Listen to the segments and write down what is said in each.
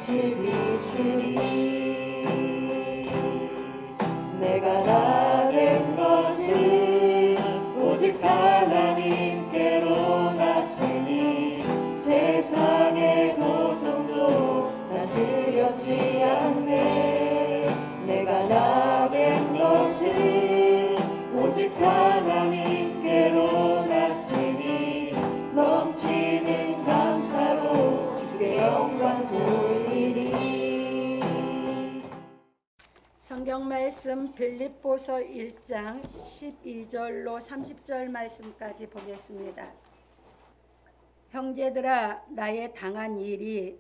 빛이 비추리. 내가 나된 것은 오직 하나님께로 났으니 세상의 고통도 난 두렵지 않네. 내가 나된 것은 오직 하나님께로 났으니 넘치는 감사로 주께 영광 돌리리. 성경 말씀 빌립보서 1장 12절로 30절 말씀까지 보겠습니다. 형제들아, 나의 당한 일이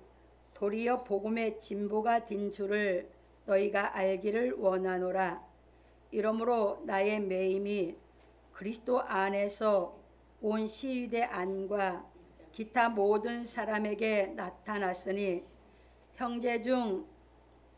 도리어 복음의 진보가 된 줄을 너희가 알기를 원하노라. 이러므로 나의 매임이 그리스도 안에서 온 시위대 안과 기타 모든 사람에게 나타났으니 형제 중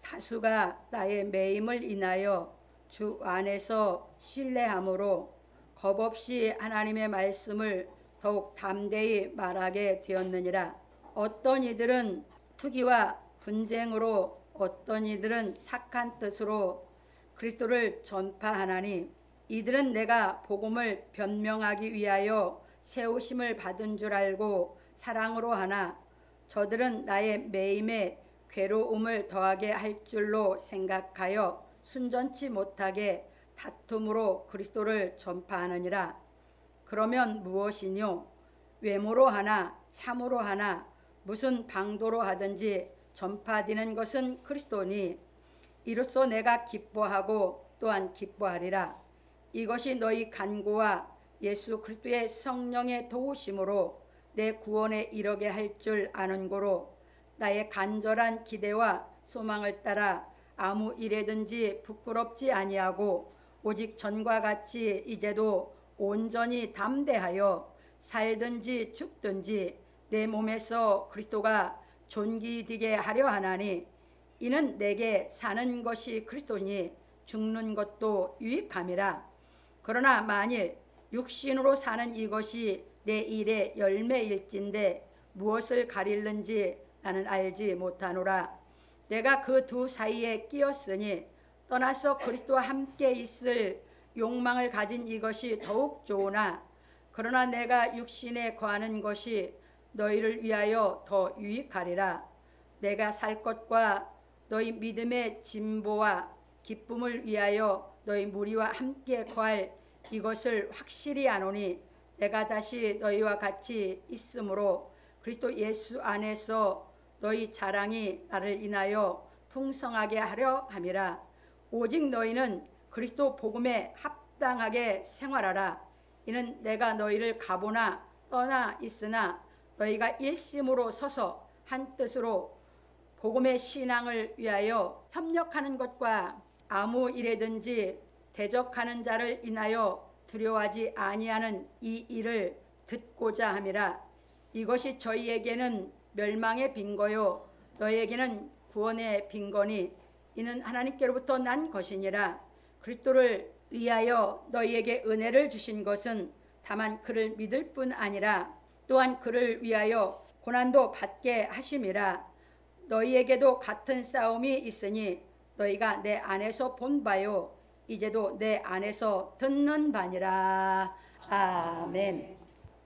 다수가 나의 매임을 인하여 주 안에서 신뢰함으로 겁없이 하나님의 말씀을 더욱 담대히 말하게 되었느니라. 어떤 이들은 투기와 분쟁으로, 어떤 이들은 착한 뜻으로 그리스도를 전파하나니 이들은 내가 복음을 변명하기 위하여 세우심을 받은 줄 알고 사랑으로 하나 저들은 나의 매임에 괴로움을 더하게 할 줄로 생각하여 순전치 못하게 다툼으로 그리스도를 전파하느니라. 그러면 무엇이뇨? 외모로 하나 참으로 하나 무슨 방도로 하든지 전파되는 것은 그리스도니 이로써 내가 기뻐하고 또한 기뻐하리라. 이것이 너희 간구와 예수 그리스도의 성령의 도우심으로 내 구원에 이르게 할 줄 아는 고로 나의 간절한 기대와 소망을 따라 아무 일에든지 부끄럽지 아니하고 오직 전과 같이 이제도 온전히 담대하여 살든지 죽든지 내 몸에서 그리스도가 존귀되게 하려 하나니 이는 내게 사는 것이 그리스도니 죽는 것도 유익함이라. 그러나 만일 육신으로 사는 이것이 내 일의 열매일진데 무엇을 가릴는지 나는 알지 못하노라. 내가 그 두 사이에 끼었으니 떠나서 그리스도와 함께 있을 욕망을 가진 이것이 더욱 좋으나 그러나 내가 육신에 거하는 것이 너희를 위하여 더 유익하리라. 내가 살 것과 너희 믿음의 진보와 기쁨을 위하여 너희 무리와 함께 거할 이것을 확실히 아노니 내가 다시 너희와 같이 있으므로 그리스도 예수 안에서 너희 자랑이 나를 인하여 풍성하게 하려 함이라. 오직 너희는 그리스도 복음에 합당하게 생활하라. 이는 내가 너희를 가보나 떠나 있으나 너희가 일심으로 서서 한 뜻으로 복음의 신앙을 위하여 협력하는 것과 아무 일에든지 대적하는 자를 인하여 두려워하지 아니하는 이 일을 듣고자 함이라. 이것이 저희에게는 멸망의 빈거요 너희에게는 구원의 빈거니 이는 하나님께로부터 난 것이니라. 그리스도를 위하여 너희에게 은혜를 주신 것은 다만 그를 믿을 뿐 아니라 또한 그를 위하여 고난도 받게 하심이라. 너희에게도 같은 싸움이 있으니 너희가 내 안에서 본 바요 이제도 내 안에서 듣는 바니라. 아멘.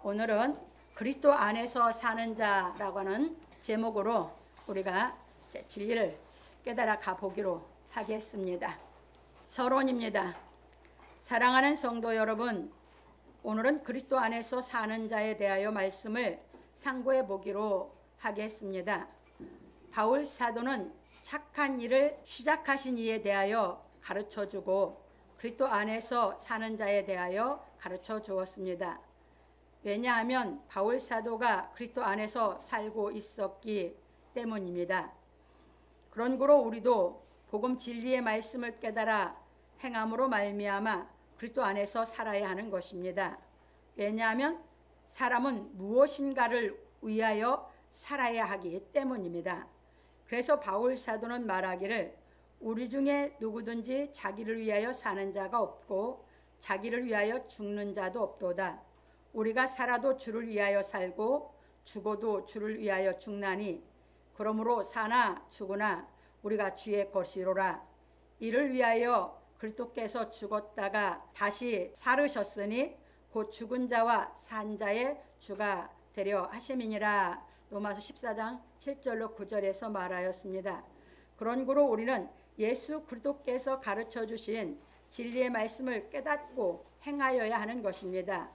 오늘은 그리스도 안에서 사는 자라고 하는 제목으로 우리가 진리를 깨달아 가보기로 하겠습니다. 서론입니다. 사랑하는 성도 여러분, 오늘은 그리스도 안에서 사는 자에 대하여 말씀을 상고해 보기로 하겠습니다. 바울 사도는 착한 일을 시작하신 이에 대하여 가르쳐주고 그리스도 안에서 사는 자에 대하여 가르쳐 주었습니다. 왜냐하면 바울 사도가 그리스도 안에서 살고 있었기 때문입니다. 그런 거로 우리도 복음 진리의 말씀을 깨달아 행함으로 말미암아 그리스도 안에서 살아야 하는 것입니다. 왜냐하면 사람은 무엇인가를 위하여 살아야 하기 때문입니다. 그래서 바울 사도는 말하기를 우리 중에 누구든지 자기를 위하여 사는 자가 없고 자기를 위하여 죽는 자도 없도다. 우리가 살아도 주를 위하여 살고 죽어도 주를 위하여 죽나니 그러므로 사나 죽으나 우리가 주의 것이로라. 이를 위하여 그리스도께서 죽었다가 다시 살으셨으니 곧 죽은 자와 산 자의 주가 되려 하심이니라. 로마서 14장 7절로 9절에서 말하였습니다. 그러므로 우리는 예수 그리스도께서 가르쳐 주신 진리의 말씀을 깨닫고 행하여야 하는 것입니다.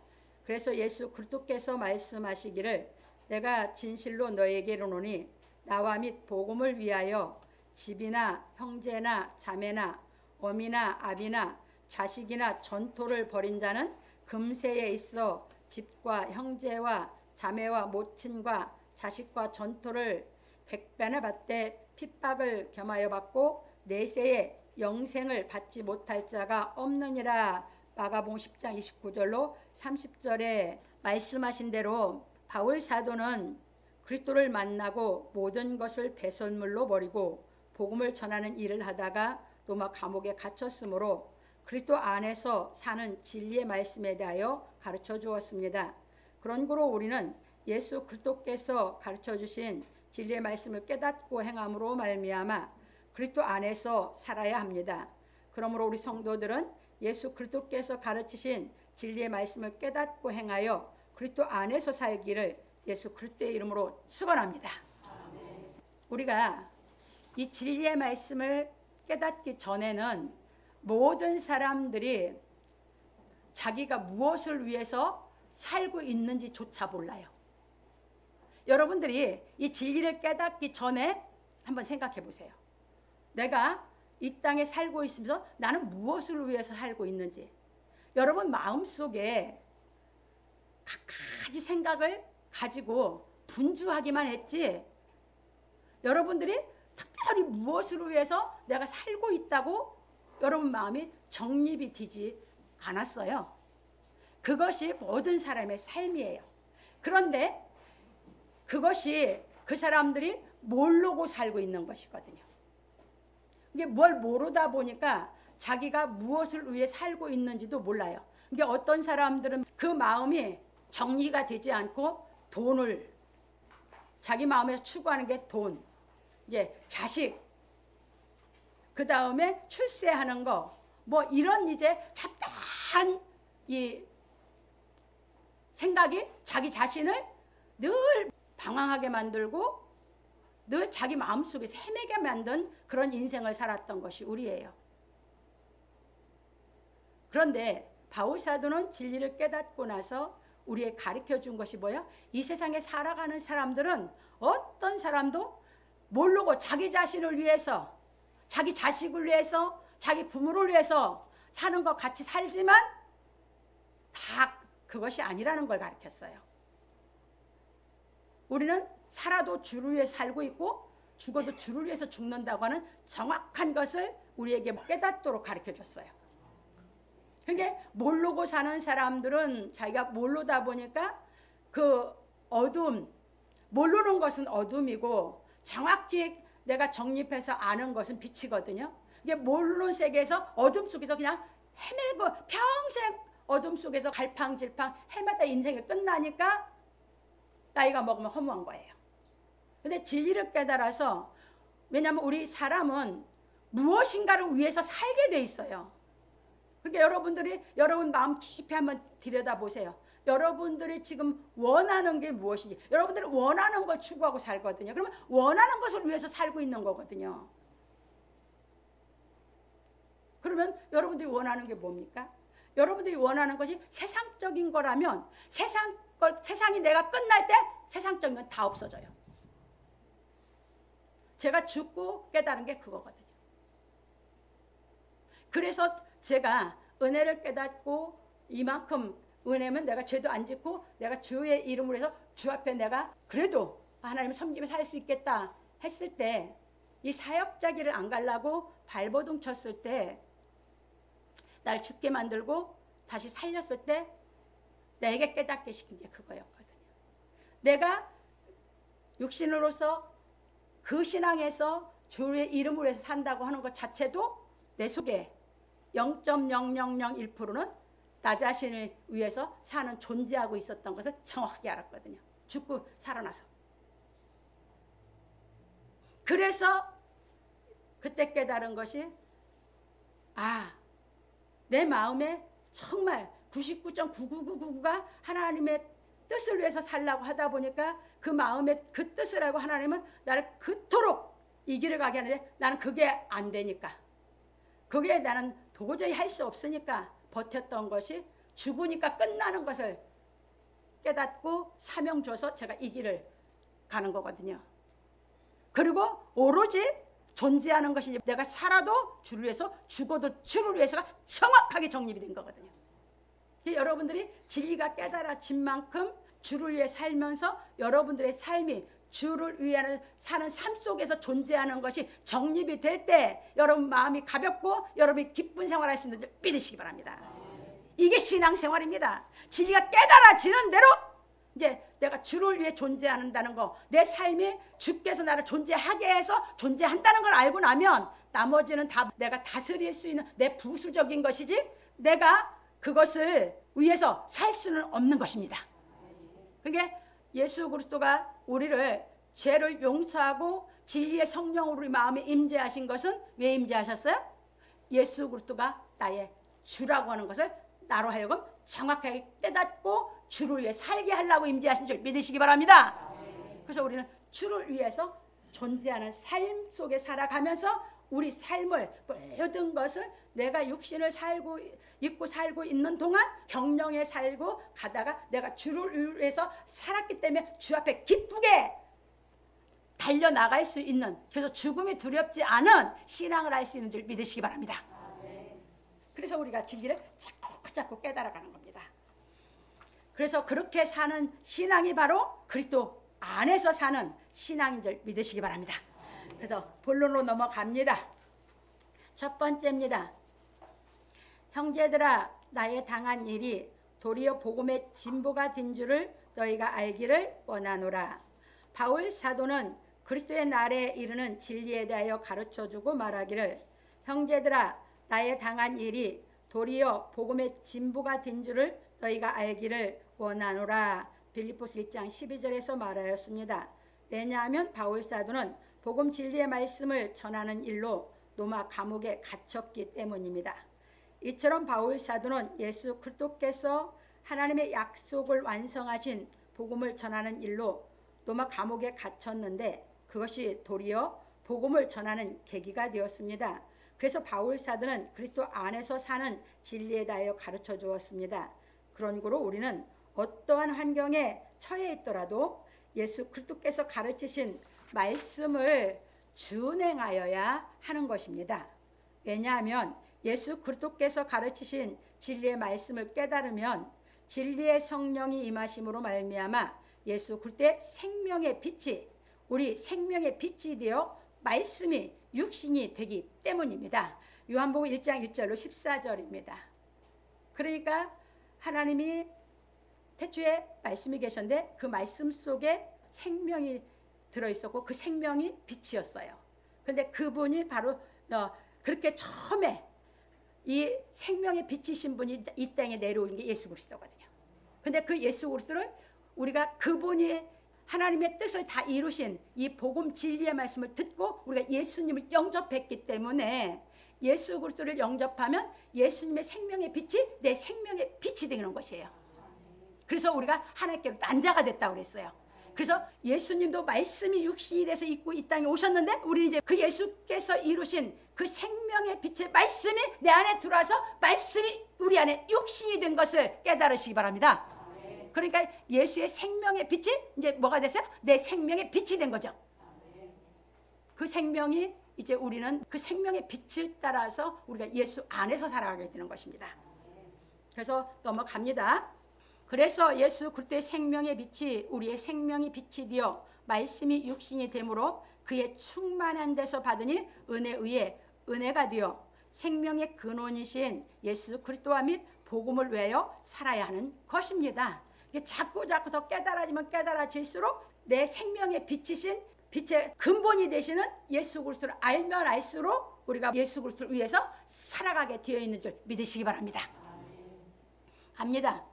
그래서 예수 그리스도께서 말씀하시기를 내가 진실로 너에게 이르노니 나와 및 복음을 위하여 집이나 형제나 자매나 어미나 아비나 자식이나 전토를 벌인 자는 금세에 있어 집과 형제와 자매와 모친과 자식과 전토를 100배나 받되 핍박을 겸하여 받고 내세에 영생을 받지 못할 자가 없느니라. 마가복음 10장 29절로 30절에 말씀하신 대로 바울 사도는 그리스도를 만나고 모든 것을 배설물로 버리고 복음을 전하는 일을 하다가 로마 감옥에 갇혔으므로 그리스도 안에서 사는 진리의 말씀에 대하여 가르쳐 주었습니다. 그러므로 우리는 예수 그리스도께서 가르쳐 주신 진리의 말씀을 깨닫고 행함으로 말미암아 그리스도 안에서 살아야 합니다. 그러므로 우리 성도들은 예수 그리스도께서 가르치신 진리의 말씀을 깨닫고 행하여 그리스도 안에서 살기를 예수 그리스도의 이름으로 축원합니다. 우리가 이 진리의 말씀을 깨닫기 전에는 모든 사람들이 자기가 무엇을 위해서 살고 있는지조차 몰라요. 여러분들이 이 진리를 깨닫기 전에 한번 생각해 보세요. 내가 이 땅에 살고 있으면서 나는 무엇을 위해서 살고 있는지. 여러분 마음속에 각가지 생각을 가지고 분주하기만 했지 여러분들이 특별히 무엇을 위해서 내가 살고 있다고 여러분 마음이 정립이 되지 않았어요. 그것이 모든 사람의 삶이에요. 그런데 그것이 그 사람들이 모르고 살고 있는 것이거든요. 이게 뭘 모르다 보니까 자기가 무엇을 위해 살고 있는지도 몰라요. 이게 어떤 사람들은 그 마음이 정리가 되지 않고 돈을 자기 마음에서 추구하는 게 돈, 이제 자식, 그 다음에 출세하는 거, 뭐 이런 이제 잡다한 이 생각이 자기 자신을 늘 방황하게 만들고 늘 자기 마음속에서 헤매게 만든 그런 인생을 살았던 것이 우리예요. 그런데 바울 사도는 진리를 깨닫고 나서 우리에게 가르쳐 준 것이 뭐야? 이 세상에 살아가는 사람들은 어떤 사람도 모르고 자기 자신을 위해서, 자기 자식을 위해서, 자기 부모를 위해서 사는 것 같이 살지만 다 그것이 아니라는 걸 가르쳤어요. 우리는 살아도 주를 위해서 살고 있고 죽어도 주를 위해서 죽는다고 하는 정확한 것을 우리에게 깨닫도록 가르쳐줬어요. 그러니까 모르고 사는 사람들은 자기가 모르다 보니까 그 어둠, 모르는 것은 어둠이고 정확히 내가 정립해서 아는 것은 빛이거든요. 이게 모르는 세계에서 어둠 속에서 그냥 헤매고 평생 어둠 속에서 갈팡질팡 헤매다 인생이 끝나니까 나이가 먹으면 허무한 거예요. 근데 진리를 깨달아서, 왜냐하면 우리 사람은 무엇인가를 위해서 살게 돼 있어요. 그러니까 여러분들이 여러분 마음 깊이 한번 들여다보세요. 여러분들이 지금 원하는 게 무엇인지. 여러분들이 원하는 걸 추구하고 살거든요. 그러면 원하는 것을 위해서 살고 있는 거거든요. 그러면 여러분들이 원하는 게 뭡니까? 여러분들이 원하는 것이 세상적인 거라면 세상이 내가 끝날 때 세상적인 건 다 없어져요. 제가 죽고 깨달은 게 그거거든요. 그래서 제가 은혜를 깨닫고 이만큼 은혜면 내가 죄도 안 짓고 내가 주의 이름으로 해서 주 앞에 내가 그래도 하나님을 섬기며 살 수 있겠다 했을 때, 이 사역자기를 안 가려고 발버둥 쳤을 때, 날 죽게 만들고 다시 살렸을 때 내게 깨닫게 시킨 게 그거였거든요. 내가 육신으로서 그 신앙에서 주의 이름으로 해서 산다고 하는 것 자체도 내 속에 0.0001%는 나 자신을 위해서 사는 존재하고 있었던 것을 정확하게 알았거든요. 죽고 살아나서. 그래서 그때 깨달은 것이 내 마음에 정말 99.99999가 하나님의 뜻을 위해서 살라고 하다 보니까 그 마음의 그 뜻을 알고 하나님은 나를 그토록 이 길을 가게 하는데 나는 그게 안 되니까, 그게 나는 도저히 할 수 없으니까 버텼던 것이 죽으니까 끝나는 것을 깨닫고 사명 줘서 제가 이 길을 가는 거거든요. 그리고 오로지 존재하는 것이 내가 살아도 주를 위해서, 죽어도 주를 위해서가 정확하게 정립이 된 거거든요. 여러분들이 진리가 깨달아진 만큼 주를 위해 살면서 여러분들의 삶이 주를 위해 사는 삶 속에서 존재하는 것이 정립이 될 때 여러분 마음이 가볍고 여러분이 기쁜 생활할 수 있는 줄 믿으시기 바랍니다. 이게 신앙생활입니다. 진리가 깨달아지는 대로 이제 내가 주를 위해 존재한다는 거, 내 삶이 주께서 나를 존재하게 해서 존재한다는 걸 알고 나면 나머지는 다 내가 다스릴 수 있는 내 부수적인 것이지 내가 그것을 위해서 살 수는 없는 것입니다. 그게 예수 그리스도가 우리를 죄를 용서하고 진리의 성령으로 우리 마음에 임재하신 것은 왜 임재하셨어요? 예수 그리스도가 나의 주라고 하는 것을 나로 하여금 정확하게 깨닫고 주를 위해 살게 하려고 임재하신 줄 믿으시기 바랍니다. 그래서 우리는 주를 위해서 존재하는 삶 속에 살아가면서 우리 삶을 모든 것을 내가 육신을 살고 있는 동안 경영에 살고 가다가 내가 주를 위해서 살았기 때문에 주 앞에 기쁘게 달려나갈 수 있는, 그래서 죽음이 두렵지 않은 신앙을 할 수 있는 줄 믿으시기 바랍니다. 그래서 우리가 진리를 자꾸 깨달아가는 겁니다. 그래서 그렇게 사는 신앙이 바로 그리스도 안에서 사는 신앙인 줄 믿으시기 바랍니다. 그래서 본론으로 넘어갑니다. 첫 번째입니다. 형제들아, 나의 당한 일이 도리어 복음의 진보가 된 줄을 너희가 알기를 원하노라. 바울 사도는 그리스도의 날에 이르는 진리에 대하여 가르쳐주고 말하기를, 형제들아, 나의 당한 일이 도리어 복음의 진보가 된 줄을 너희가 알기를 원하노라. 빌립보서 1장 12절에서 말하였습니다. 왜냐하면 바울 사도는 복음 진리의 말씀을 전하는 일로 로마 감옥에 갇혔기 때문입니다. 이처럼 바울 사도는 예수 그리스도께서 하나님의 약속을 완성하신 복음을 전하는 일로 로마 감옥에 갇혔는데 그것이 도리어 복음을 전하는 계기가 되었습니다. 그래서 바울 사도는 그리스도 안에서 사는 진리에 대하여 가르쳐 주었습니다. 그런 거로 우리는 어떠한 환경에 처해 있더라도 예수 그리스도께서 가르치신 말씀을 준행하여야 하는 것입니다. 왜냐하면 예수 그리스도께서 가르치신 진리의 말씀을 깨달으면 진리의 성령이 임하심으로 말미암아 예수 그리스도의 생명의 빛이 우리 생명의 빛이 되어 말씀이 육신이 되기 때문입니다. 요한복음 1장 1절로 14절입니다. 그러니까 하나님이 태초에 말씀이 계셨는데 그 말씀 속에 생명이 들어있었고 그 생명이 빛이었어요. 그런데 그분이 바로 그렇게 처음에 이 생명의 빛이신 분이 이 땅에 내려오는 게 예수 그리스도거든요. 근데 그 예수 그리스도를 우리가 그분이 하나님의 뜻을 다 이루신 이 복음 진리의 말씀을 듣고 우리가 예수님을 영접했기 때문에 예수 그리스도를 영접하면 예수님의 생명의 빛이 내 생명의 빛이 되는 것이에요. 그래서 우리가 하나님께로 난자가 됐다고 그랬어요. 그래서 예수님도 말씀이 육신이 돼서 있고 이 땅에 오셨는데 우리는 이제 그 예수께서 이루신 그 생명의 빛의 말씀이 내 안에 들어와서 말씀이 우리 안에 육신이 된 것을 깨달으시기 바랍니다. 그러니까 예수의 생명의 빛이 이제 뭐가 됐어요? 내 생명의 빛이 된 거죠. 그 생명이 이제 우리는 그 생명의 빛을 따라서 우리가 예수 안에서 살아가게 되는 것입니다. 그래서 넘어갑니다. 그래서 예수 그리스도의 생명의 빛이 우리의 생명이 빛이 되어 말씀이 육신이 되므로 그의 충만한 데서 받으니 은혜에 의해 은혜가 되어 생명의 근원이신 예수 그리스도와 및 복음을 위하여 살아야 하는 것입니다. 자꾸 더 깨달아지면 깨달아질수록 내 생명의 빛이신 빛의 근본이 되시는 예수 그리스도를 알면 알수록 우리가 예수 그리스도를 위해서 살아가게 되어 있는 줄 믿으시기 바랍니다. 갑니다.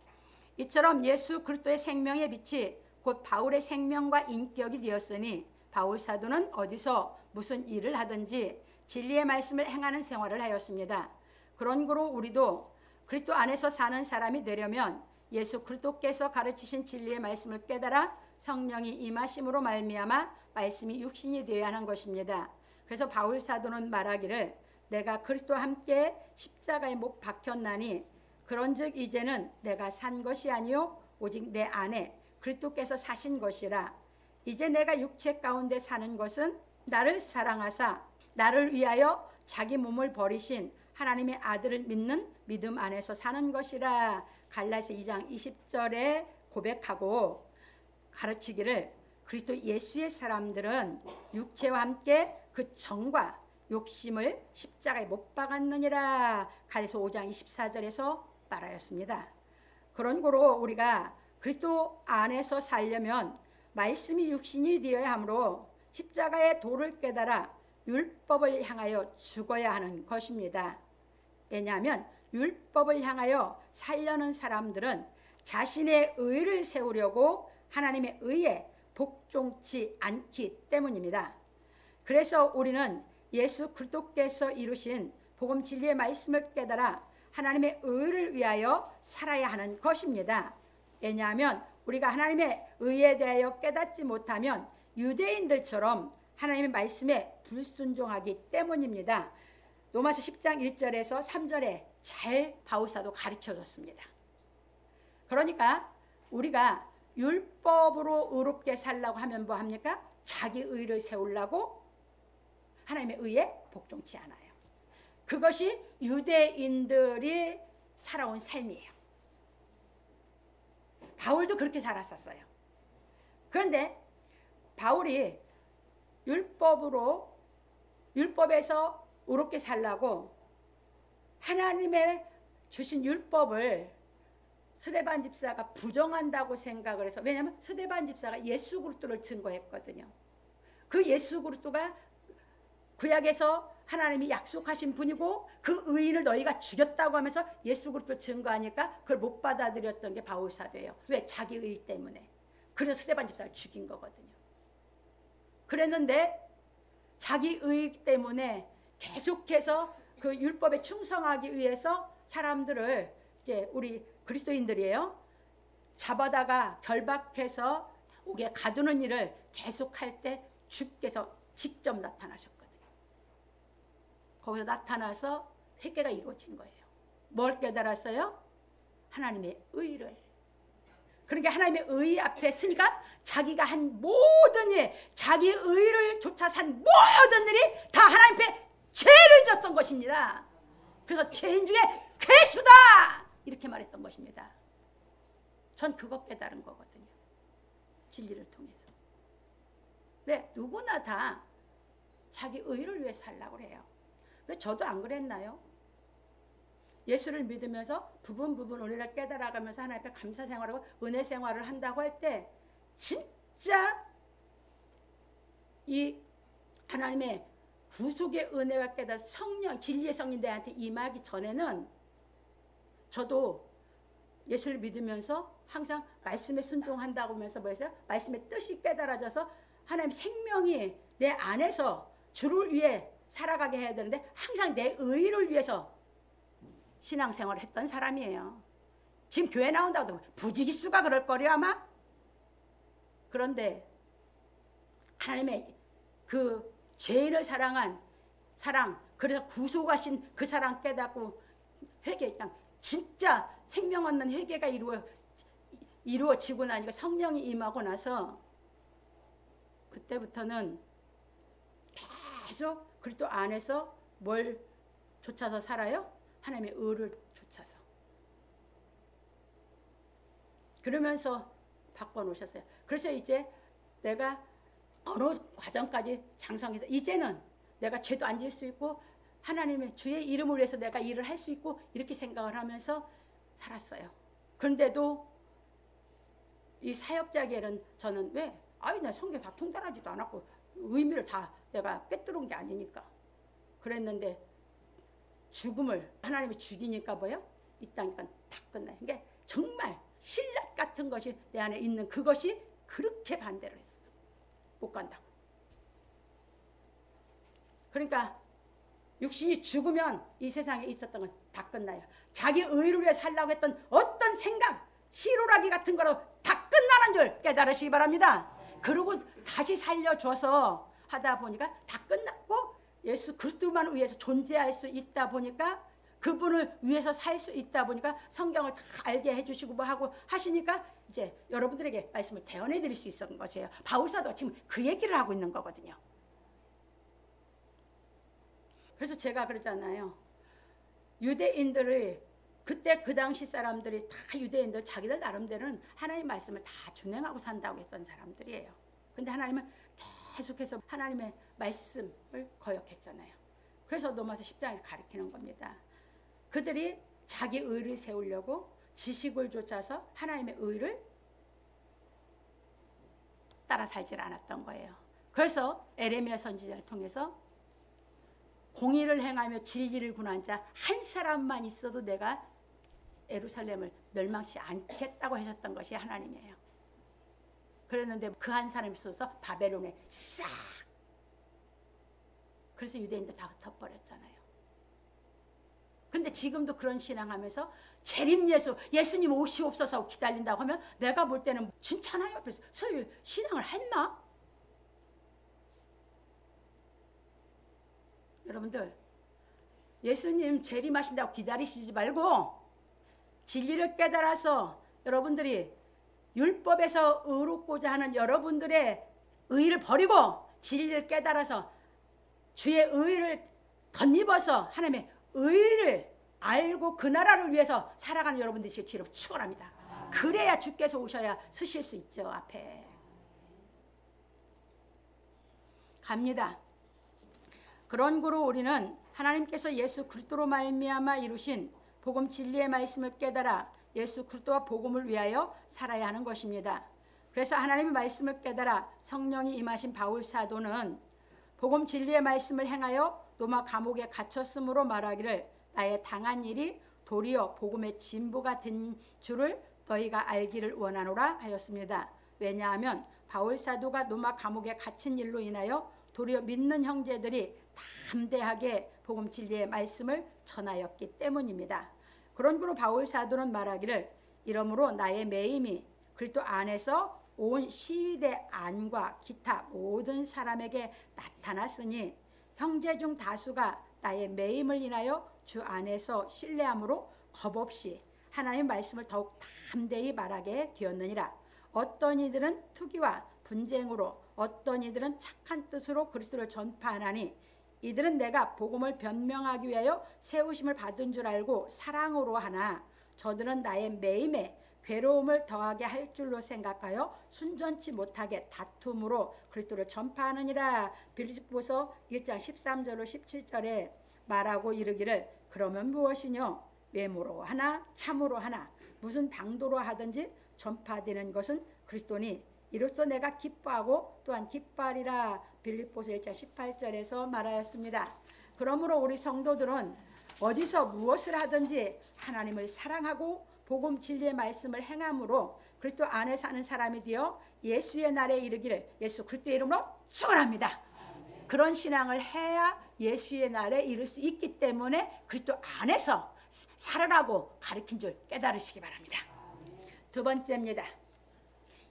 이처럼 예수 그리스도의 생명의 빛이 곧 바울의 생명과 인격이 되었으니 바울 사도는 어디서 무슨 일을 하든지 진리의 말씀을 행하는 생활을 하였습니다. 그런 거로 우리도 그리스도 안에서 사는 사람이 되려면 예수 그리스도께서 가르치신 진리의 말씀을 깨달아 성령이 임하심으로 말미암아 말씀이 육신이 되어야 하는 것입니다. 그래서 바울 사도는 말하기를 내가 그리스도와 함께 십자가에 못 박혔나니 그런즉 이제는 내가 산 것이 아니요 오직 내 안에 그리스도께서 사신 것이라. 이제 내가 육체 가운데 사는 것은 나를 사랑하사 나를 위하여 자기 몸을 버리신 하나님의 아들을 믿는 믿음 안에서 사는 것이라. 갈라디아 2장 20절에 고백하고 가르치기를 그리스도 예수의 사람들은 육체와 함께 그 정과 욕심을 십자가에 못 박았느니라. 갈라디아 5장 24절에서 말하였습니다. 그런 거로 우리가 그리스도 안에서 살려면 말씀이 육신이 되어야 하므로 십자가의 도를 깨달아 율법을 향하여 죽어야 하는 것입니다. 왜냐하면 율법을 향하여 살려는 사람들은 자신의 의를 세우려고 하나님의 의에 복종치 않기 때문입니다. 그래서 우리는 예수 그리스도께서 이루신 복음 진리의 말씀을 깨달아 하나님의 의를 위하여 살아야 하는 것입니다. 왜냐하면 우리가 하나님의 의에 대하여 깨닫지 못하면 유대인들처럼 하나님의 말씀에 불순종하기 때문입니다. 로마서 10장 1절에서 3절에 잘 바울 사도 가르쳐줬습니다. 그러니까 우리가 율법으로 의롭게 살라고 하면 뭐 합니까? 자기 의를 세우려고 하나님의 의에 복종치 않아요. 그것이 유대인들이 살아온 삶이에요. 바울도 그렇게 살았었어요. 그런데 바울이 율법에서 의롭게 살라고 하나님의 주신 율법을 스데반 집사가 부정한다고 생각을 해서, 왜냐하면 스데반 집사가 예수 그리스도를 증거했거든요. 그 예수 그리스도가 구약에서 하나님이 약속하신 분이고 그 의인을 너희가 죽였다고 하면서 예수 그리스도를 증거하니까 그걸 못 받아들였던 게 바울 사도예요. 왜? 자기 의 때문에. 그래서 스데반 집사를 죽인 거거든요. 그랬는데 자기 의 때문에 계속해서 그 율법에 충성하기 위해서 사람들을, 이제 우리 그리스도인들이에요, 잡아다가 결박해서 옥에 가두는 일을 계속할 때 주께서 직접 나타나셨거든요. 거기서 나타나서 회개가 이루어진 거예요. 뭘 깨달았어요? 하나님의 의를. 그러니까 하나님의 의 앞에 서니까 자기가 한 모든 일, 자기 의를 조차 산 모든 일이 다 하나님 앞에 죄를 졌던 것입니다. 그래서 죄인 중에 괴수다 이렇게 말했던 것입니다. 전 그거 깨달은 거거든요. 진리를 통해서. 왜? 누구나 다 자기 의를 위해 살라고 해요. 왜 저도 안 그랬나요? 예수를 믿으면서 부분 은혜를 깨달아가면서 하나님 앞에 감사 생활하고 은혜 생활을 한다고 할 때 진짜 이 하나님의 구속의 은혜가 깨달아 성령, 진리의 성령 내한테 임하기 전에는 저도 예수를 믿으면서 항상 말씀에 순종한다고 하면서 뭐였어요? 말씀의 뜻이 깨달아져서 하나님 생명이 내 안에서 주를 위해 살아가게 해야 되는데 항상 내 의를 위해서 신앙생활을 했던 사람이에요. 지금 교회 나온다고 하면 부지기수가 그럴 거려 아마. 그런데 하나님의 그 죄인을 사랑한 사랑, 그래서 구속하신 그 사랑 깨닫고 회개, 진짜 생명 얻는 회개가 이루어지고 나니까 성령이 임하고 나서 그때부터는 계속 그리스도 안에서 뭘 쫓아서 살아요? 하나님의 의를 쫓아서. 그러면서 바꿔놓으셨어요. 그래서 이제 내가 어느 과정까지 장성해서 이제는 내가 죄도 안 질 수 있고 하나님의 주의 이름을 위해서 내가 일을 할 수 있고 이렇게 생각을 하면서 살았어요. 그런데도 이 사역자계는 저는 왜? 나 성경 다 통달하지도 않았고 의미를 다 내가 꿰뚫은 게 아니니까 그랬는데 죽음을 하나님이 죽이니까 뭐요? 이 땅이니까 다 끝나요. 그러니까 정말 신라 같은 것이 내 안에 있는 그것이 그렇게 반대를 했어. 못 간다고. 그러니까 육신이 죽으면 이 세상에 있었던 건 다 끝나요. 자기 의를 위해 살라고 했던 어떤 생각, 시루라기 같은 거로 다 끝나는 줄 깨달으시기 바랍니다. 그리고 다시 살려줘서 하다 보니까 다 끝났고 예수 그리스도만 위해서 존재할 수 있다 보니까 그분을 위해서 살 수 있다 보니까 성경을 다 알게 해주시고 뭐 하고 하시니까 이제 여러분들에게 말씀을 대언해 드릴 수 있었던 것이에요. 바울사도 지금 그 얘기를 하고 있는 거거든요. 그래서 제가 그랬잖아요. 유대인들이 그때 그 당시 사람들이 다 유대인들 자기들 나름대로는 하나님 말씀을 다 준행하고 산다고 했던 사람들이에요. 근데 하나님은 계속해서 하나님의 말씀을 거역했잖아요. 그래서 로마서 10장에서 가리키는 겁니다. 그들이 자기 의를 세우려고 지식을 쫓아서 하나님의 의를 따라 살질 않았던 거예요. 그래서 에레미야 선지자를 통해서 공의를 행하며 진리를 군한 자 한 사람만 있어도 내가 예루살렘을 멸망치 않겠다고 하셨던 것이 하나님이에요. 그랬는데 그 한 사람이 있어서 바벨론에 싹. 그래서 유대인들 다 흩어버렸잖아요. 그런데 지금도 그런 신앙하면서 재림 예수님 오시옵소서 기다린다고 하면 내가 볼 때는 진짜 하나님 앞에서 신앙을 했나? 여러분들 예수님 재림하신다고 기다리시지 말고 진리를 깨달아서 여러분들이 율법에서 의롭고자 하는 여러분들의 의를 버리고 진리를 깨달아서 주의 의를 덧입어서 하나님의 의를 알고 그 나라를 위해서 살아가는 여러분들이 주로 축원합니다. 그래야 주께서 오셔야 서실 수 있죠. 앞에 갑니다. 그런 거로 우리는 하나님께서 예수 그리스도로 말미암아 이루신 복음 진리의 말씀을 깨달아 예수 그리스도와 복음을 위하여 살아야 하는 것입니다. 그래서 하나님의 말씀을 깨달아 성령이 임하신 바울 사도는 복음 진리의 말씀을 행하여 로마 감옥에 갇혔으므로 말하기를 나의 당한 일이 도리어 복음의 진보가 된 줄을 너희가 알기를 원하노라 하였습니다. 왜냐하면 바울 사도가 로마 감옥에 갇힌 일로 인하여 도리어 믿는 형제들이 담대하게 복음 진리의 말씀을 전하였기 때문입니다. 그런 그로 바울 사도는 말하기를 이러므로 나의 매임이 그리스도 안에서 온 시위대 안과 기타 모든 사람에게 나타났으니 형제 중 다수가 나의 매임을 인하여 주 안에서 신뢰함으로 겁없이 하나님의 말씀을 더욱 담대히 말하게 되었느니라. 어떤 이들은 투기와 분쟁으로 어떤 이들은 착한 뜻으로 그리스도를 전파하나니 이들은 내가 복음을 변명하기 위하여 세우심을 받은 줄 알고 사랑으로 하나 저들은 나의 매임에 괴로움을 더하게 할 줄로 생각하여 순전치 못하게 다툼으로 그리스도를 전파하느니라. 빌립보서 1장 13절로 17절에 말하고 이르기를 그러면 무엇이뇨? 외모로 하나 참으로 하나 무슨 방도로 하든지 전파되는 것은 그리스도니 이로써 내가 기뻐하고 또한 기뻐하리라. 빌립보서 1장 18절에서 말하였습니다. 그러므로 우리 성도들은 어디서 무엇을 하든지 하나님을 사랑하고 복음 진리의 말씀을 행함으로 그리스도 안에 사는 사람이 되어 예수의 날에 이르기를 예수 그리스도의 이름으로 축원합니다. 그런 신앙을 해야 예수의 날에 이를 수 있기 때문에 그리스도 안에서 살으라고 가르친 줄 깨달으시기 바랍니다. 두 번째입니다.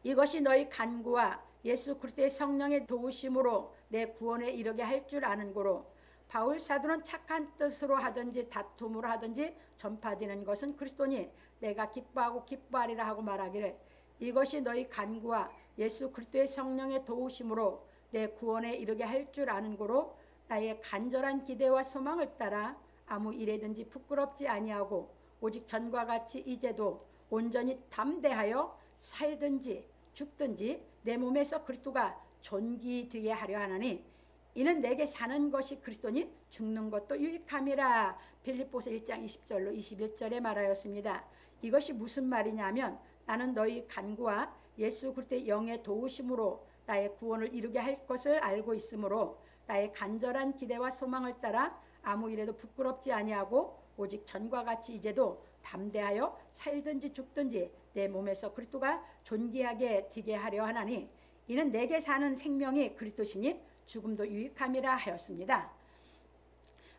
이것이 너희 간구와 예수 그리스도의 성령의 도우심으로 내 구원에 이르게 할 줄 아는 고로 바울 사도는 착한 뜻으로 하든지 다툼으로 하든지 전파되는 것은 그리스도니 내가 기뻐하고 기뻐하리라 하고 말하기를 이것이 너희 간구와 예수 그리스도의 성령의 도우심으로 내 구원에 이르게 할 줄 아는 고로 나의 간절한 기대와 소망을 따라 아무 일에든지 부끄럽지 아니하고 오직 전과 같이 이제도 온전히 담대하여 살든지 죽든지 내 몸에서 그리스도가 존귀되게 하려 하나니 이는 내게 사는 것이 그리스도니 죽는 것도 유익함이라. 빌립보서 1장 20절로 21절에 말하였습니다. 이것이 무슨 말이냐면 나는 너희 간구와 예수 그리스도의 영의 도우심으로 나의 구원을 이루게 할 것을 알고 있으므로 나의 간절한 기대와 소망을 따라 아무 일에도 부끄럽지 아니하고 오직 전과 같이 이제도 담대하여 살든지 죽든지 내 몸에서 그리스도가 존귀하게 되게 하려 하나니 이는 내게 사는 생명이 그리스도시니 죽음도 유익함이라 하였습니다.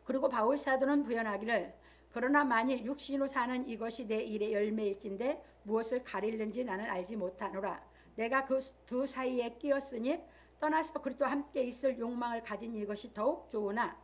그리고 바울 사도는 부연하기를 그러나 만일 육신으로 사는 이것이 내 일의 열매일진데 무엇을 가리는지 나는 알지 못하노라. 내가 그 두 사이에 끼었으니 떠나서 그리스도와 함께 있을 욕망을 가진 이것이 더욱 좋으나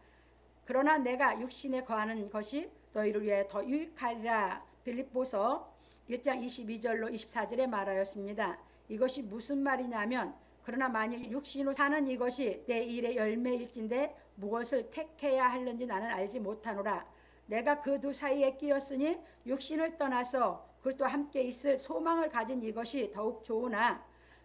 그러나 내가 육신에 거하는 것이 너희를 위해 더 유익하리라. 빌립보서 1장 22절로 24절에 말하였습니다. 이것이 무슨 말이냐면 그러나 만일 육신으로 사는 이것이 내 일의 열매일진데 무엇을 택해야 하는지 나는 알지 못하노라. 내가 그 두 사이에 끼었으니 육신을 떠나서 그리스도와 함께 있을 소망을 가진 이것이 더욱 좋으나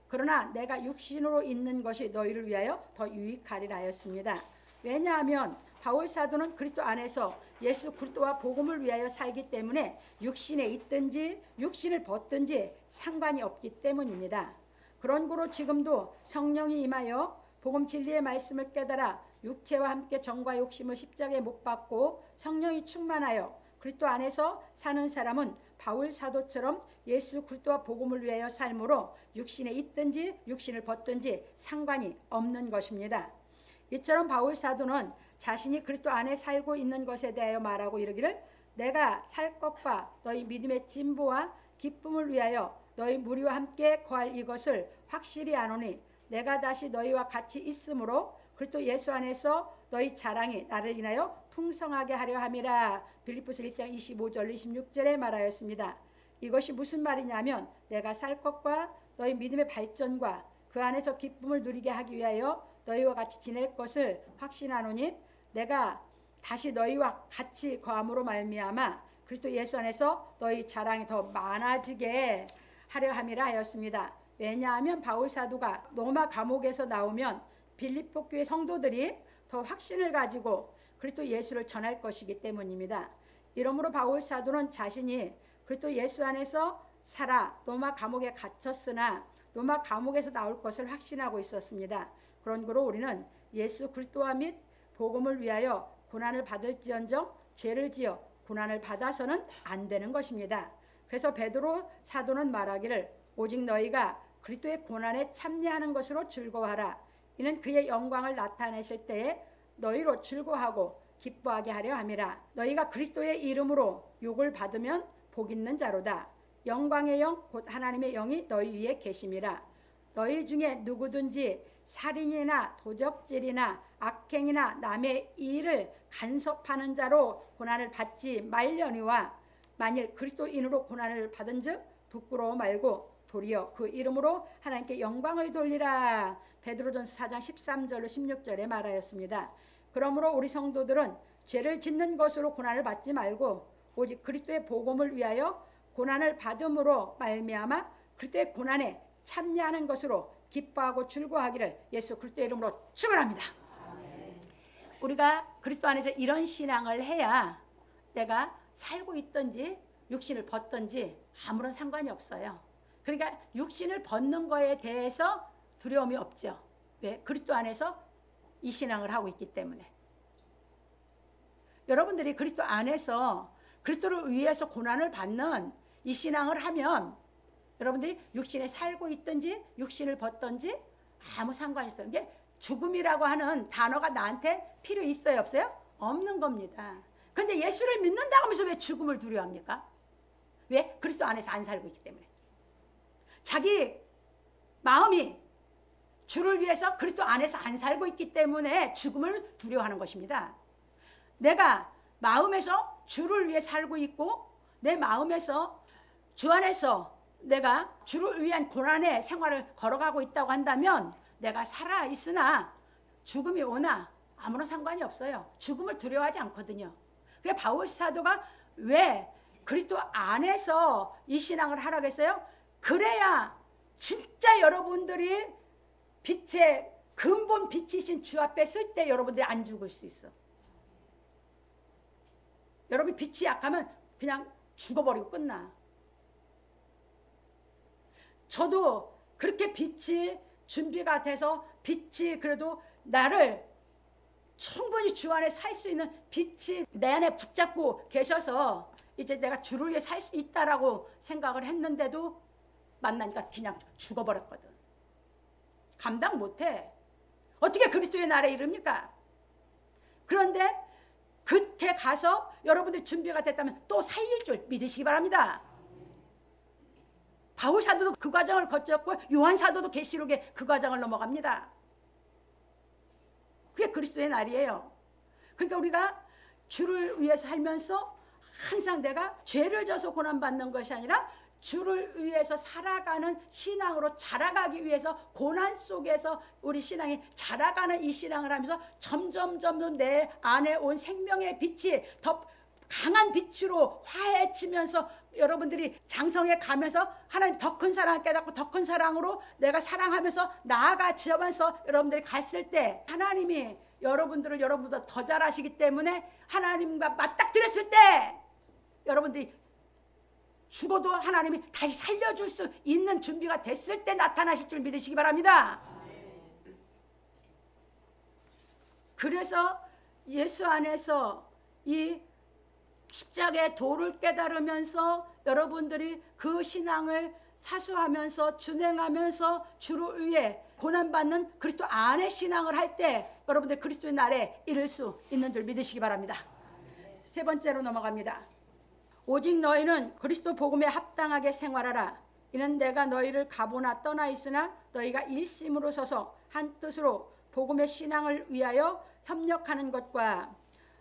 그러나 내가 육신으로 있는 것이 너희를 위하여 더 유익하리라 하였습니다. 왜냐하면 바울 사도는 그리스도 안에서 예수 그리스도와 복음을 위하여 살기 때문에 육신에 있든지 육신을 벗든지 상관이 없기 때문입니다. 그런 거로 지금도 성령이 임하여 복음 진리의 말씀을 깨달아 육체와 함께 정과 욕심을 십자가에 못 박고 성령이 충만하여 그리스도 안에서 사는 사람은 바울 사도처럼 예수 그리스도와 복음을 위하여 삶으로 육신에 있든지 육신을 벗든지 상관이 없는 것입니다. 이처럼 바울 사도는 자신이 그리스도 안에 살고 있는 것에 대하여 말하고 이르기를 내가 살 것과 너희 믿음의 진보와 기쁨을 위하여 너희 무리와 함께 거할 이것을 확실히 아노니 내가 다시 너희와 같이 있으므로 그리스도 예수 안에서 너희 자랑이 나를 인하여 풍성하게 하려 함이라. 빌립보서 1장 25절 26절에 말하였습니다. 이것이 무슨 말이냐면 내가 살 것과 너희 믿음의 발전과 그 안에서 기쁨을 누리게 하기 위하여 너희와 같이 지낼 것을 확신하노니 내가 다시 너희와 같이 거함으로 말미암아 그리스도 예수 안에서 너희 자랑이 더 많아지게 하려 함이라 하였습니다. 왜냐하면 바울 사도가 로마 감옥에서 나오면 빌립보 교회 성도들이 더 확신을 가지고 그리스도 예수를 전할 것이기 때문입니다. 이러므로 바울 사도는 자신이 그리스도 예수 안에서 살아 로마 감옥에 갇혔으나 로마 감옥에서 나올 것을 확신하고 있었습니다. 그런 거로 우리는 예수 그리스도와 및 복음을 위하여 고난을 받을지언정 죄를 지어 고난을 받아서는 안 되는 것입니다. 그래서 베드로 사도는 말하기를 오직 너희가 그리스도의 고난에 참여하는 것으로 즐거워하라. 이는 그의 영광을 나타내실 때에 너희로 즐거워하고 기뻐하게 하려 함이라. 너희가 그리스도의 이름으로 욕을 받으면 복 있는 자로다. 영광의 영 곧 하나님의 영이 너희 위에 계심이라. 너희 중에 누구든지 살인이나 도적질이나 악행이나 남의 일을 간섭하는 자로 고난을 받지 말려니와 만일 그리스도인으로 고난을 받은즉 부끄러워 말고 도리어 그 이름으로 하나님께 영광을 돌리라. 베드로전서 4장 13절로 16절에 말하였습니다. 그러므로 우리 성도들은 죄를 짓는 것으로 고난을 받지 말고 오직 그리스도의 복음을 위하여 고난을 받음으로 말미암아 그리스도의 고난에 참여하는 것으로 기뻐하고 즐거워하기를 예수 그리스도의 이름으로 축원합니다. 우리가 그리스도 안에서 이런 신앙을 해야 내가 살고 있든지 육신을 벗든지 아무런 상관이 없어요. 그러니까 육신을 벗는 거에 대해서 두려움이 없죠. 왜? 그리스도 안에서 이 신앙을 하고 있기 때문에. 여러분들이 그리스도 안에서 그리스도를 위해서 고난을 받는 이 신앙을 하면 여러분들이 육신에 살고 있든지 육신을 벗든지 아무 상관이 없어요. 이게 죽음이라고 하는 단어가 나한테 필요 있어요 없어요? 없는 겁니다. 그런데 예수를 믿는다고 하면서 왜 죽음을 두려워합니까? 왜? 그리스도 안에서 안 살고 있기 때문에. 자기 마음이 주를 위해서 그리스도 안에서 안 살고 있기 때문에 죽음을 두려워하는 것입니다. 내가 마음에서 주를 위해 살고 있고 내 마음에서 주 안에서 내가 주를 위한 고난의 생활을 걸어가고 있다고 한다면 내가 살아있으나 죽음이 오나 아무런 상관이 없어요. 죽음을 두려워하지 않거든요. 그래 바울 사도가 왜 그리스도 안에서 이 신앙을 하라고 했어요? 그래야 진짜 여러분들이 빛의 근본 빛이신 주 앞에 설 때 여러분들이 안 죽을 수 있어. 여러분이 빛이 약하면 그냥 죽어버리고 끝나. 저도 그렇게 빛이 준비가 돼서 빛이 그래도 나를 충분히 주 안에 살 수 있는 빛이 내 안에 붙잡고 계셔서 이제 내가 주를 위해 살 수 있다라고 생각을 했는데도 만나니까 그냥 죽어버렸거든. 감당 못해. 어떻게 그리스도의 날에 이릅니까? 그런데 그렇게 가서 여러분들 준비가 됐다면 또 살릴 줄 믿으시기 바랍니다. 바울 사도도 그 과정을 거쳤고 요한 사도도 계시록에 그 과정을 넘어갑니다. 그게 그리스도의 날이에요. 그러니까 우리가 주를 위해서 살면서 항상 내가 죄를 져서 고난받는 것이 아니라 주를 위해서 살아가는 신앙으로 자라가기 위해서 고난 속에서 우리 신앙이 자라가는 이 신앙을 하면서 점점 내 안에 온 생명의 빛이 더 강한 빛으로 화해치면서 여러분들이 장성해 가면서 하나님 더 큰 사랑을 깨닫고 더 큰 사랑으로 내가 사랑하면서 나아가면서 여러분들이 갔을 때 하나님이 여러분들을 여러분보다 더 잘하시기 때문에 하나님과 맞닥뜨렸을 때 여러분들이 죽어도 하나님이 다시 살려줄 수 있는 준비가 됐을 때 나타나실 줄 믿으시기 바랍니다. 그래서 예수 안에서 이 십자가의 도를 깨달으면서 여러분들이 그 신앙을 사수하면서 준행하면서 주를 위해 고난받는 그리스도 안의 신앙을 할 때 여러분들 그리스도의 날에 이를 수 있는 줄 믿으시기 바랍니다. 세 번째로 넘어갑니다. 오직 너희는 그리스도 복음에 합당하게 생활하라. 이는 내가 너희를 가보나 떠나 있으나 너희가 일심으로 서서 한 뜻으로 복음의 신앙을 위하여 협력하는 것과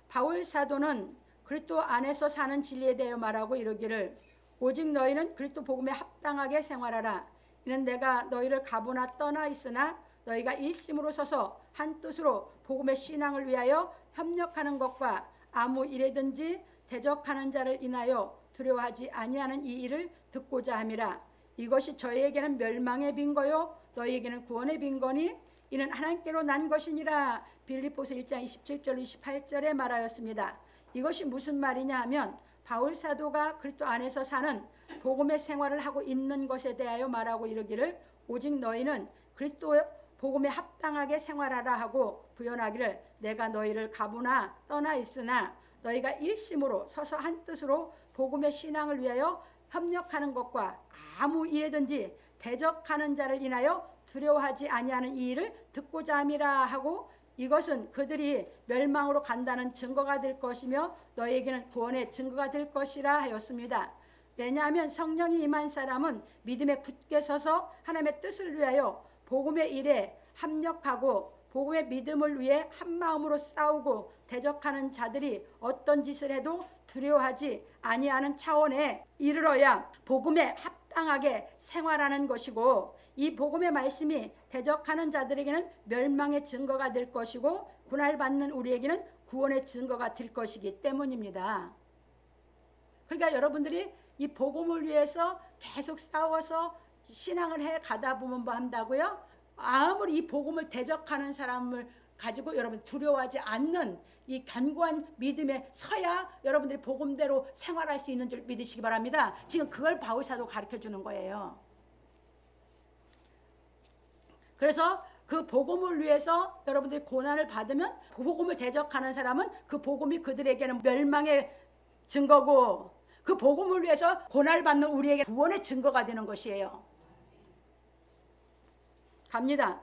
바울 사도는 그리스도 안에서 사는 진리에 대하여 말하고 이르기를 오직 너희는 그리스도 복음에 합당하게 생활하라. 이는 내가 너희를 가보나 떠나 있으나 너희가 일심으로 서서 한 뜻으로 복음의 신앙을 위하여 협력하는 것과 아무 일에든지 대적하는 자를 인하여 두려워하지 아니하는 이 일을 듣고자 함이라. 이것이 저희에게는 멸망의 빈거요 너희에게는 구원의 빈거니 이는 하나님께로 난 것이니라. 빌립보서 1장 27절 28절에 말하였습니다. 이것이 무슨 말이냐 하면 바울 사도가 그리스도 안에서 사는 복음의 생활을 하고 있는 것에 대하여 말하고 이르기를 오직 너희는 그리스도 복음에 합당하게 생활하라 하고 부연하기를 내가 너희를 가보나 떠나 있으나 너희가 일심으로 서서 한 뜻으로 복음의 신앙을 위하여 협력하는 것과 아무 일에든지 대적하는 자를 인하여 두려워하지 아니하는 이 일을 듣고자 함이라 하고 이것은 그들이 멸망으로 간다는 증거가 될 것이며 너희에게는 구원의 증거가 될 것이라 하였습니다. 왜냐하면 성령이 임한 사람은 믿음에 굳게 서서 하나님의 뜻을 위하여 복음의 일에 합력하고 복음의 믿음을 위해 한 마음으로 싸우고 대적하는 자들이 어떤 짓을 해도 두려워하지 아니하는 차원에 이르러야 복음에 합당하게 생활하는 것이고 이 복음의 말씀이 대적하는 자들에게는 멸망의 증거가 될 것이고 고난받는 우리에게는 구원의 증거가 될 것이기 때문입니다. 그러니까 여러분들이 이 복음을 위해서 계속 싸워서 신앙을 해 가다 보면 뭐 한다고요? 아무리 이 복음을 대적하는 사람을 가지고 여러분 두려워하지 않는 이 견고한 믿음에 서야 여러분들이 복음대로 생활할 수 있는 줄 믿으시기 바랍니다. 지금 그걸 바울 사도 가르쳐 주는 거예요. 그래서 그 복음을 위해서 여러분들이 고난을 받으면 복음을 대적하는 사람은 그 복음이 그들에게는 멸망의 증거고 그 복음을 위해서 고난을 받는 우리에게 구원의 증거가 되는 것이에요. 갑니다.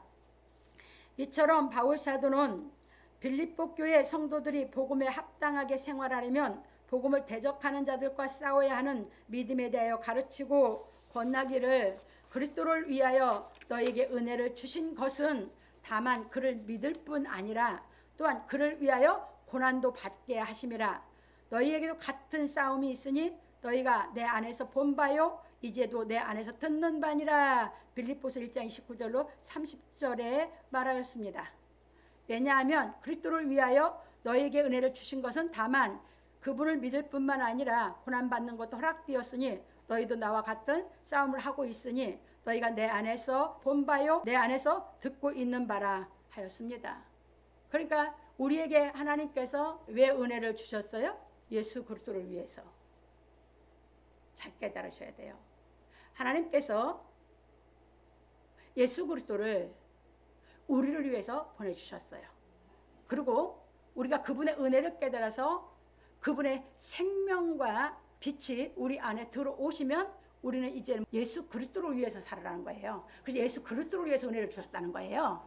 이처럼 바울 사도는 빌립보 교회 성도들이 복음에 합당하게 생활하려면 복음을 대적하는 자들과 싸워야 하는 믿음에 대하여 가르치고 권하기를 그리스도를 위하여 너에게 은혜를 주신 것은 다만 그를 믿을 뿐 아니라 또한 그를 위하여 고난도 받게 하심이라. 너희에게도 같은 싸움이 있으니 너희가 내 안에서 본 바요 이제도 내 안에서 듣는 바니라. 빌립보서 1장 29절로 30절에 말하였습니다. 왜냐하면 그리스도를 위하여 너희에게 은혜를 주신 것은 다만 그분을 믿을 뿐만 아니라 고난받는 것도 허락되었으니 너희도 나와 같은 싸움을 하고 있으니 너희가 내 안에서 본 바요 내 안에서 듣고 있는 바라 하였습니다. 그러니까 우리에게 하나님께서 왜 은혜를 주셨어요? 예수 그리스도를 위해서. 잘 깨달으셔야 돼요. 하나님께서 예수 그리스도를 우리를 위해서 보내주셨어요. 그리고 우리가 그분의 은혜를 깨달아서 그분의 생명과 빛이 우리 안에 들어오시면 우리는 이제 예수 그리스도를 위해서 살아라는 거예요. 그래서 예수 그리스도를 위해서 은혜를 주셨다는 거예요.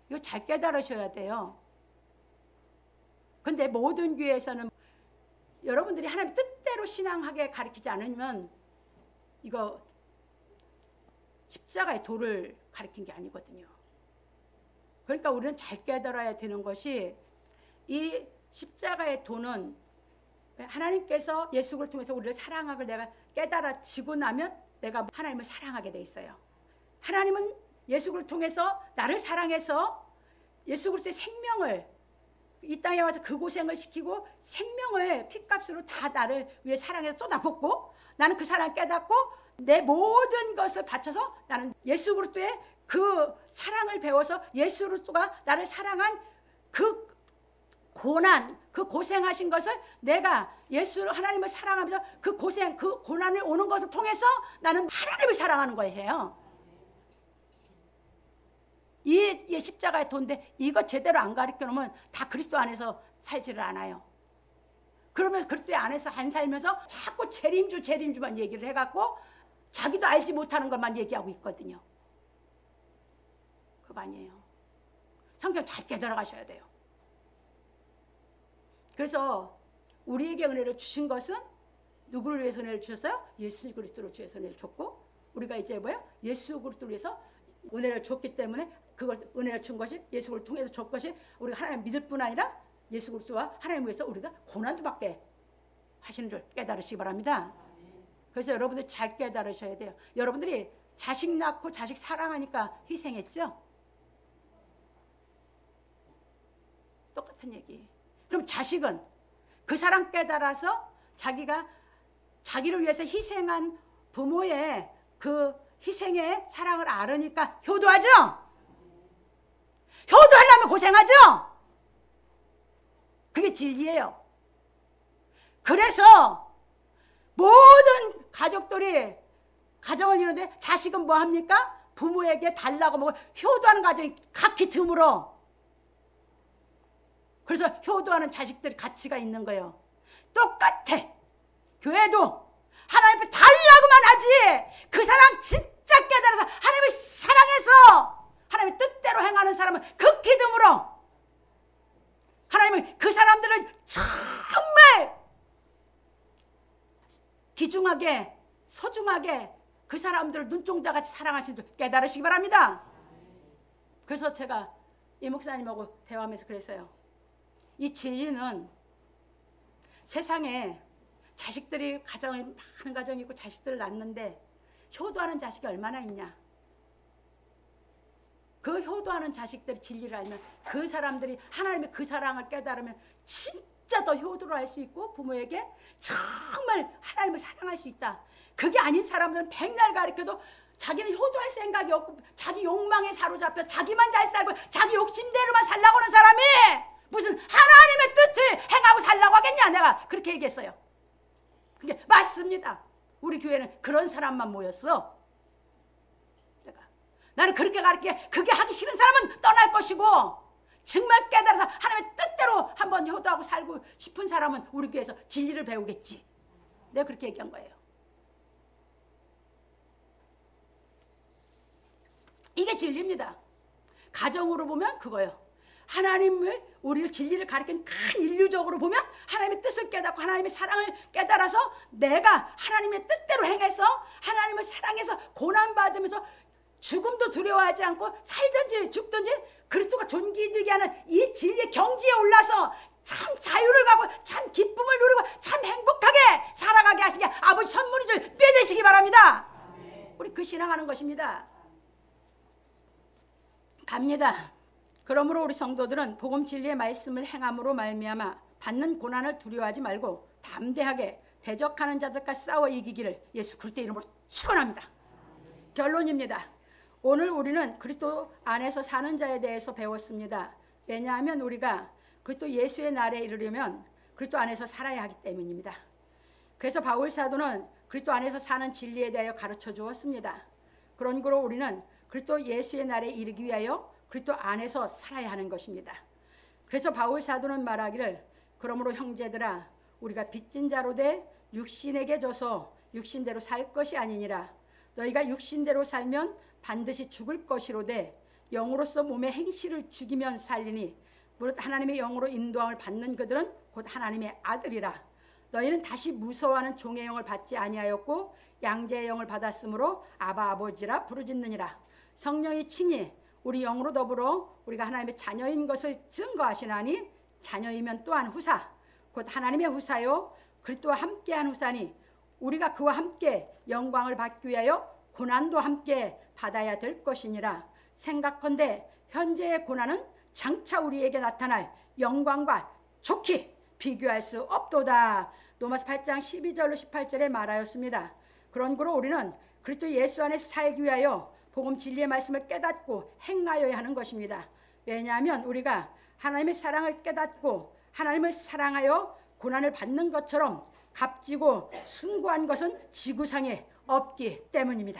이거 잘 깨달으셔야 돼요. 근데 모든 교회에서는 여러분들이 하나님 뜻대로 신앙하게 가르치지 않으면 이거 십자가의 도를 가르친 게 아니거든요. 그러니까 우리는 잘 깨달아야 되는 것이 이 십자가의 도는 하나님께서 예수 그리스도를 통해서 우리를 사랑하고 내가 깨달아지고 나면 내가 하나님을 사랑하게 돼 있어요. 하나님은 예수 그리스도를 통해서 나를 사랑해서 예수 그리스도의 생명을 이 땅에 와서 그 고생을 시키고 생명을 핏값으로 다 나를 위해 사랑해서 쏟아붓고 나는 그 사랑을 깨닫고 내 모든 것을 바쳐서 나는 예수 그리스도의 그 사랑을 배워서 예수 그리스도가 나를 사랑한 그 고난, 그 고생하신 것을 내가 예수 하나님을 사랑하면서 그 고생, 그 고난을 오는 것을 통해서 나는 하나님을 사랑하는 거예요. 이 십자가의 도인데 이거 제대로 안 가르쳐 놓으면 다 그리스도 안에서 살지를 않아요. 그러면서 그리스도 안에서 안 살면서 자꾸 재림주만 얘기를 해갖고 자기도 알지 못하는 것만 얘기하고 있거든요. 그거 아니에요. 성경 잘 깨달아 가셔야 돼요. 그래서 우리에게 은혜를 주신 것은 누구를 위해서 은혜를 주셨어요? 예수 그리스도를 위해서 은혜를 줬고 우리가 이제 뭐야? 예수 그리스도를 위해서 은혜를 줬기 때문에 그걸 은혜를 준 것이 예수 그리스도를 통해서 줬 것이 우리가 하나님 믿을 뿐 아니라 예수 그리스도와 하나님 위해서 우리가 고난도 받게 하시는 줄 깨달으시기 바랍니다. 그래서 여러분들 잘 깨달으셔야 돼요. 여러분들이 자식 낳고 자식 사랑하니까 희생했죠? 똑같은 얘기. 그럼 자식은 그 사랑 깨달아서 자기가 자기를 위해서 희생한 부모의 그 희생의 사랑을 알으니까 효도하죠? 효도하려면 고생하죠? 그게 진리예요. 그래서 모든 가족들이 가정을 이루는데 자식은 뭐 합니까? 부모에게 달라고 뭐 효도하는 가정이 각기 드물어. 그래서 효도하는 자식들 가치가 있는 거예요. 똑같아. 교회도 하나님 앞에 달라고만 하지 그 사랑 진짜 깨달아서 하나님을 사랑해서 하나님의 뜻대로 행하는 사람은 극히 드물어. 하나님은 그 사람들을 정말 귀중하게 소중하게 그 사람들을 눈종자같이 사랑하시는 줄 깨달으시기 바랍니다. 그래서 제가 이 목사님하고 대화하면서 그랬어요. 이 진리는 세상에 자식들이 많은 가정이 있고 자식들을 낳는데 효도하는 자식이 얼마나 있냐. 그 효도하는 자식들이 진리를 알면 그 사람들이 하나님의 그 사랑을 깨달으면 진짜 더 효도를 할 수 있고 부모에게 정말 하나님을 사랑할 수 있다. 그게 아닌 사람들은 백날 가르쳐도 자기는 효도할 생각이 없고 자기 욕망에 사로잡혀 자기만 잘 살고 자기 욕심대로만 살라고 하는 사람이 무슨 하나님의 뜻을 행하고 살라고 하겠냐. 내가 그렇게 얘기했어요. 그게 맞습니다. 우리 교회는 그런 사람만 모였어. 나는 그렇게 가르치게 그게 하기 싫은 사람은 떠날 것이고 정말 깨달아서 하나님의 뜻대로 한번 효도하고 살고 싶은 사람은 우리 교회에서 진리를 배우겠지. 내가 그렇게 얘기한 거예요. 이게 진리입니다. 가정으로 보면 그거예요. 하나님을 우리를 진리를 가르친 큰 인류적으로 보면 하나님의 뜻을 깨닫고 하나님의 사랑을 깨달아서 내가 하나님의 뜻대로 행해서 하나님을 사랑해서 고난받으면서 죽음도 두려워하지 않고 살든지 죽든지 그리스도가 존귀되게 하는 이 진리의 경지에 올라서 참 자유를 가고 참 기쁨을 누리고 참 행복하게 살아가게 하시게 아버지 선물인 줄 믿으시기 바랍니다. 우리 그 신앙하는 것입니다. 갑니다. 그러므로 우리 성도들은 복음 진리의 말씀을 행함으로 말미암아 받는 고난을 두려워하지 말고 담대하게 대적하는 자들과 싸워 이기기를 예수 그리스도의 이름으로 축원합니다. 결론입니다. 오늘 우리는 그리스도 안에서 사는 자에 대해서 배웠습니다. 왜냐하면 우리가 그리스도 예수의 날에 이르려면 그리스도 안에서 살아야 하기 때문입니다. 그래서 바울 사도는 그리스도 안에서 사는 진리에 대하여 가르쳐 주었습니다. 그런 거로 우리는 그리스도 예수의 날에 이르기 위하여 그리스도 안에서 살아야 하는 것입니다. 그래서 바울 사도는 말하기를 그러므로 형제들아 우리가 빚진 자로 돼 육신에게 져서 육신대로 살 것이 아니니라. 너희가 육신대로 살면 반드시 죽을 것이로되 영으로서 몸의 행실을 죽이면 살리니 무릇 하나님의 영으로 인도함을 받는 그들은 곧 하나님의 아들이라. 너희는 다시 무서워하는 종의 영을 받지 아니하였고 양자의 영을 받았으므로 아바 아버지라 부르짖느니라. 성령이 친히 우리 영으로 더불어 우리가 하나님의 자녀인 것을 증거하시나니 자녀이면 또한 후사 곧 하나님의 후사요 그리스도와 함께한 후사니 우리가 그와 함께 영광을 받기 위하여 고난도 함께 받아야 될 것이니라. 생각컨대 현재의 고난은 장차 우리에게 나타날 영광과 좋게 비교할 수 없도다. 로마서 8장 12절로 18절에 말하였습니다. 그러므로 우리는 그리스도 예수 안에서 살기 위하여 복음 진리의 말씀을 깨닫고 행하여야 하는 것입니다. 왜냐하면 우리가 하나님의 사랑을 깨닫고 하나님을 사랑하여 고난을 받는 것처럼 값지고 숭고한 것은 지구상에 없기 때문입니다.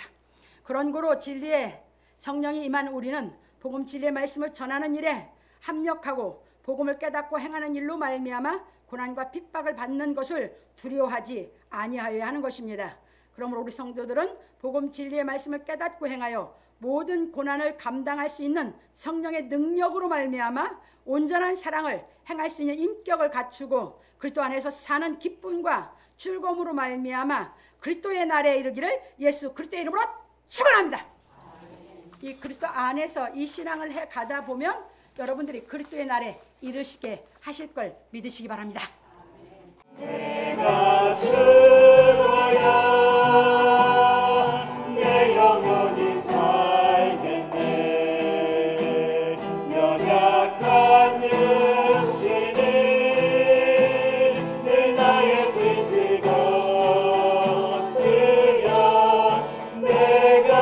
그런 고로 진리의 성령이 임한 우리는 복음 진리의 말씀을 전하는 일에 합력하고 복음을 깨닫고 행하는 일로 말미암아 고난과 핍박을 받는 것을 두려워하지 아니하여야 하는 것입니다. 그러므로 우리 성도들은 복음 진리의 말씀을 깨닫고 행하여 모든 고난을 감당할 수 있는 성령의 능력으로 말미암아 온전한 사랑을 행할 수 있는 인격을 갖추고 그리스도 안에서 사는 기쁨과 즐거움으로 말미암아 그리스도의 날에 이르기를 예수 그리스도의 이름으로 축원합니다. 이 그리스도 안에서 이 신앙을 해 가다 보면 여러분들이 그리스도의 날에 이르시게 하실 걸 믿으시기 바랍니다. 내가 죽어야 내 영혼이 살겠네. 연약한 육신은 늘 나의 뜻을 거스려 내가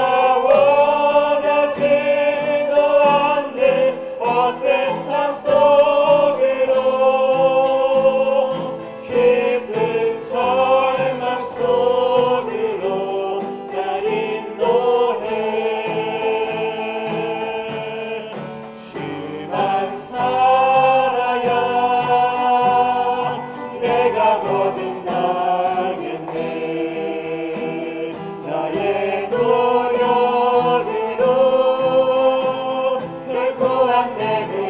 원하지도 않는 헛된 삶 속으로 깊은 절망 속으로 날 인도해. 주만 살아야 내가 거듭나겠네. 나의 노력으로 결코 안 되는